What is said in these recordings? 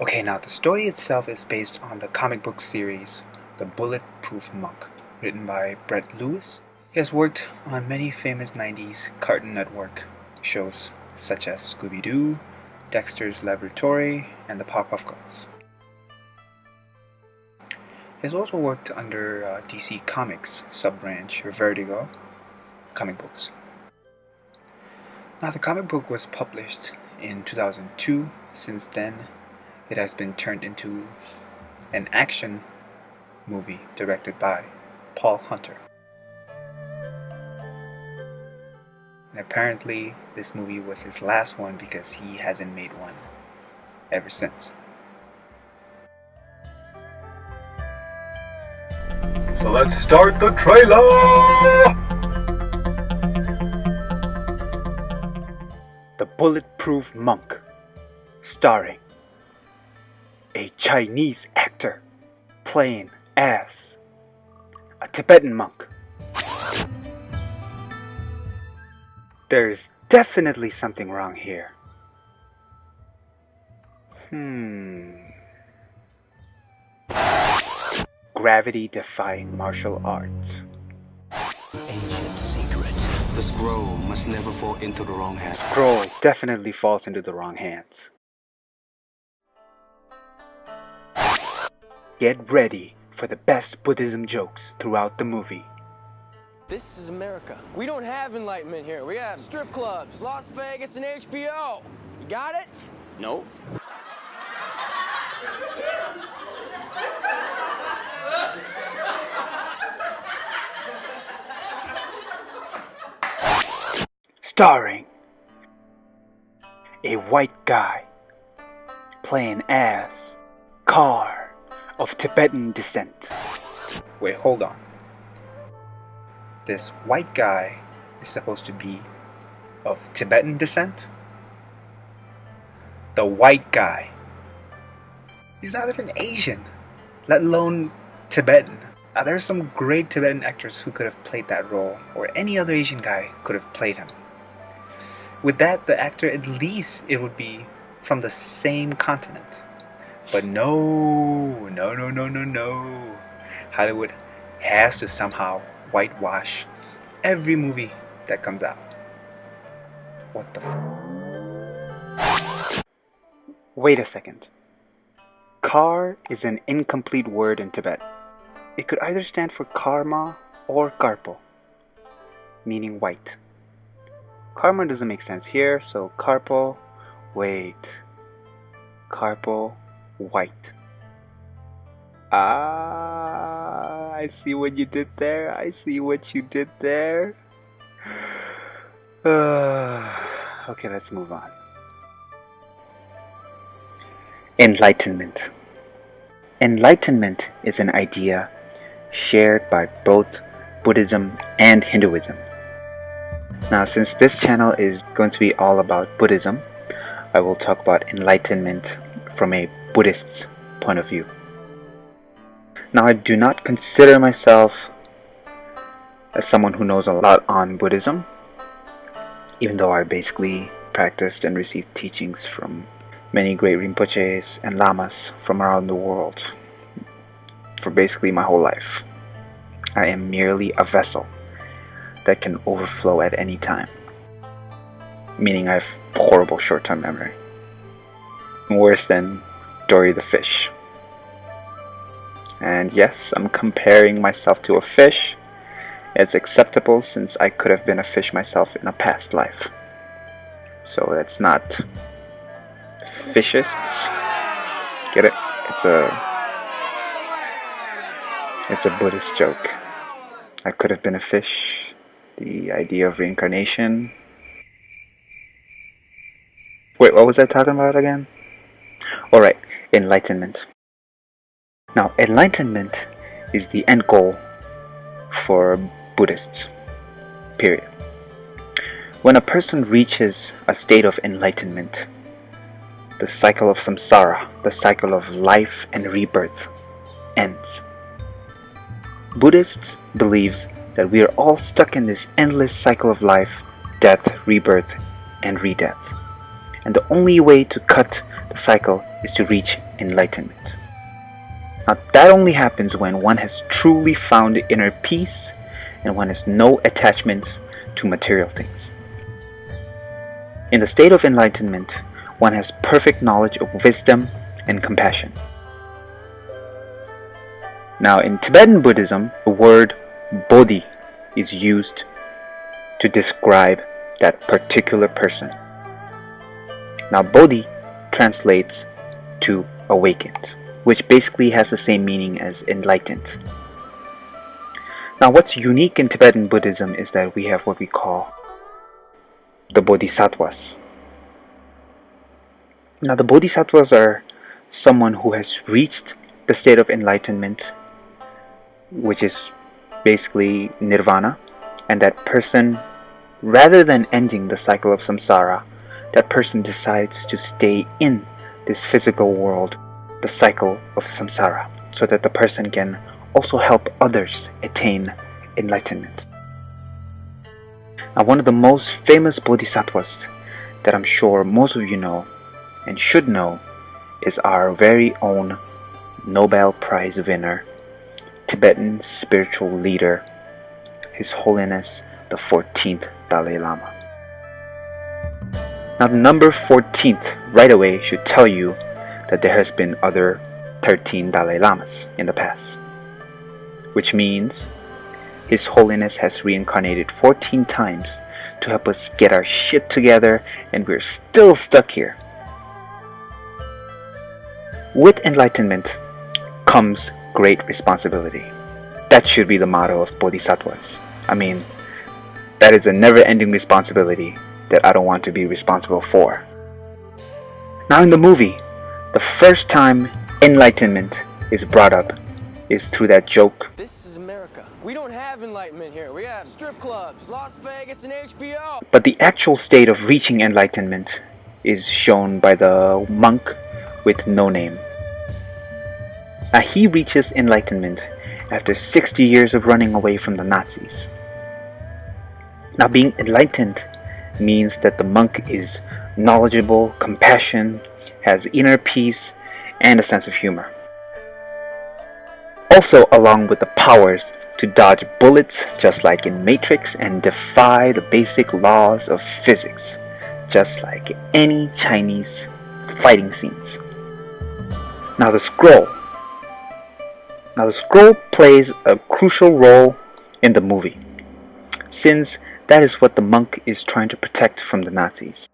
Okay, now the story itself is based on the comic book series The Bulletproof Monk, written by Brett Lewis. He has worked on many famous 90s Cartoon Network shows such as Scooby-Doo, Dexter's Laboratory, and the Powerpuff Girls. He has also worked under DC Comics sub-branch Vertigo comic books. Now the comic book was published in 2002. Since then, it has been turned into an action movie directed by Paul Hunter. And apparently this movie was his last one because he hasn't made one ever since. So let's start the trailer! The Bulletproof Monk, starring a Chinese actor playing as a Tibetan monk. There's definitely something wrong here. Gravity-defying martial arts. Ancient secret. The scroll must never fall into the wrong hands. Scroll definitely falls into the wrong hands. Get ready for the best Buddhism jokes throughout the movie. This is America. We don't have enlightenment here. We have strip clubs, Las Vegas, and HBO. You got it? Nope. Starring a white guy playing as Car of Tibetan descent. Wait, hold on. This white guy is supposed to be of Tibetan descent? The white guy. He's not even Asian, let alone Tibetan. Now, there's some great Tibetan actors who could have played that role, or any other Asian guy could have played him. With that, the actor, at least it would be from the same continent. But no. Hollywood has to somehow whitewash every movie that comes out. What the f? Wait a second. Kar is an incomplete word in Tibet. It could either stand for karma or karpo, meaning white. Karma doesn't make sense here, so karpo, wait. Karpo, white. I see what you did there. Okay, let's move on. Enlightenment. Enlightenment is an idea shared by both Buddhism and Hinduism. Now, since this channel is going to be all about Buddhism, I will talk about enlightenment from a Buddhist's point of view. Now, I do not consider myself as someone who knows a lot on Buddhism, even though I basically practiced and received teachings from many great Rinpoches and Lamas from around the world for basically my whole life. I am merely a vessel that can overflow at any time, meaning I have horrible short-term memory, worse than Dory the fish. And yes, I'm comparing myself to a fish. It's acceptable since I could have been a fish myself in a past life. So that's not fishists. Get it? It's a Buddhist joke. I could have been a fish. The idea of reincarnation. Wait, what was I talking about again? Alright, enlightenment. Now, enlightenment is the end goal for Buddhists, period. When a person reaches a state of enlightenment, the cycle of samsara, the cycle of life and rebirth, ends. Buddhists believe that we are all stuck in this endless cycle of life, death, rebirth, and re-death. And the only way to cut the cycle is to reach enlightenment. Now that only happens when one has truly found inner peace and one has no attachments to material things. In the state of enlightenment, one has perfect knowledge of wisdom and compassion. Now in Tibetan Buddhism, the word Bodhi is used to describe that particular person. Now Bodhi translates to awakened, which basically has the same meaning as enlightened. Now what's unique in Tibetan Buddhism is that we have what we call the Bodhisattvas. Now the Bodhisattvas are someone who has reached the state of enlightenment, which is basically nirvana, and that person, rather than ending the cycle of samsara, that person decides to stay in this physical world, the cycle of samsara, so that the person can also help others attain enlightenment. Now one of the most famous bodhisattvas that I'm sure most of you know and should know is our very own Nobel Prize winner, Tibetan spiritual leader, His Holiness the 14th Dalai Lama. Now the number 14th right away should tell you that there has been other 13 Dalai Lamas in the past, which means His Holiness has reincarnated 14 times to help us get our shit together, and we're still stuck here. With enlightenment comes great responsibility. That should be the motto of bodhisattvas. I mean, that is a never-ending responsibility that I don't want to be responsible for. Now in the movie, the first time enlightenment is brought up is through that joke. This is America. We don't have enlightenment here. We have strip clubs, Las Vegas, and HBO. But the actual state of reaching enlightenment is shown by the monk with no name. Now he reaches enlightenment after 60 years of running away from the Nazis. Now being enlightened means that the monk is knowledgeable, compassionate, has inner peace, and a sense of humor. Also along with the powers to dodge bullets just like in Matrix and defy the basic laws of physics just like any Chinese fighting scenes. Now the scroll plays a crucial role in the movie, since that is what the monk is trying to protect from the Nazis.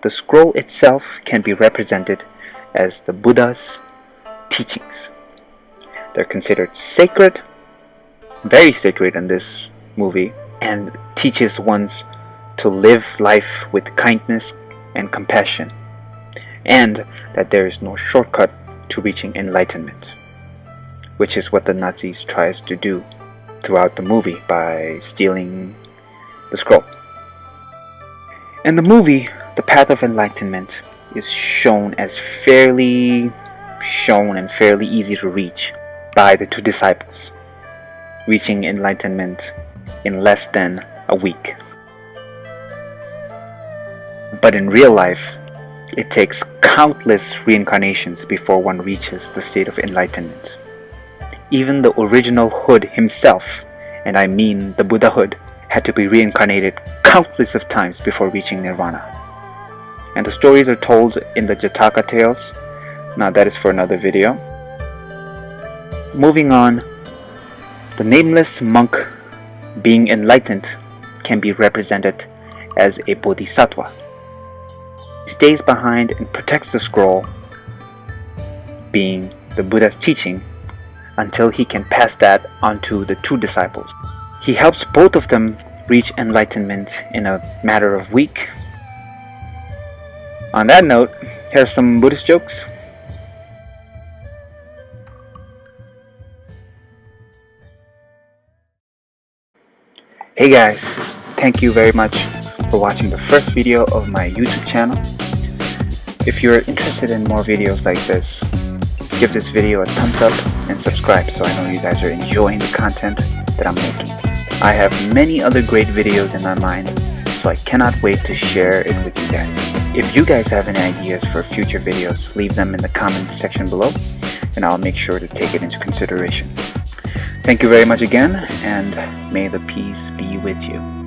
The scroll itself can be represented as the Buddha's teachings. They're considered sacred, very sacred in this movie, and teaches one to live life with kindness and compassion, and that there is no shortcut to reaching enlightenment, which is what the Nazis tries to do throughout the movie by stealing the scroll. In the movie, the path of enlightenment is shown and fairly easy to reach by the two disciples, reaching enlightenment in less than a week. But in real life, it takes countless reincarnations before one reaches the state of enlightenment. Even the original Hood himself, and I mean the Buddhahood, had to be reincarnated countless of times before reaching nirvana. And the stories are told in the Jataka tales. Now that is for another video. Moving on, the nameless monk being enlightened can be represented as a bodhisattva. He stays behind and protects the scroll, being the Buddha's teaching, until he can pass that on to the two disciples. He helps both of them reach enlightenment in a matter of weeks. On that note, here's some Buddhist jokes. Hey guys, thank you very much for watching the first video of my YouTube channel. If you're interested in more videos like this, give this video a thumbs up and subscribe so I know you guys are enjoying the content that I'm making. I have many other great videos in my mind, so I cannot wait to share it with you guys. If you guys have any ideas for future videos, leave them in the comments section below, and I'll make sure to take it into consideration. Thank you very much again, and may the peace be with you.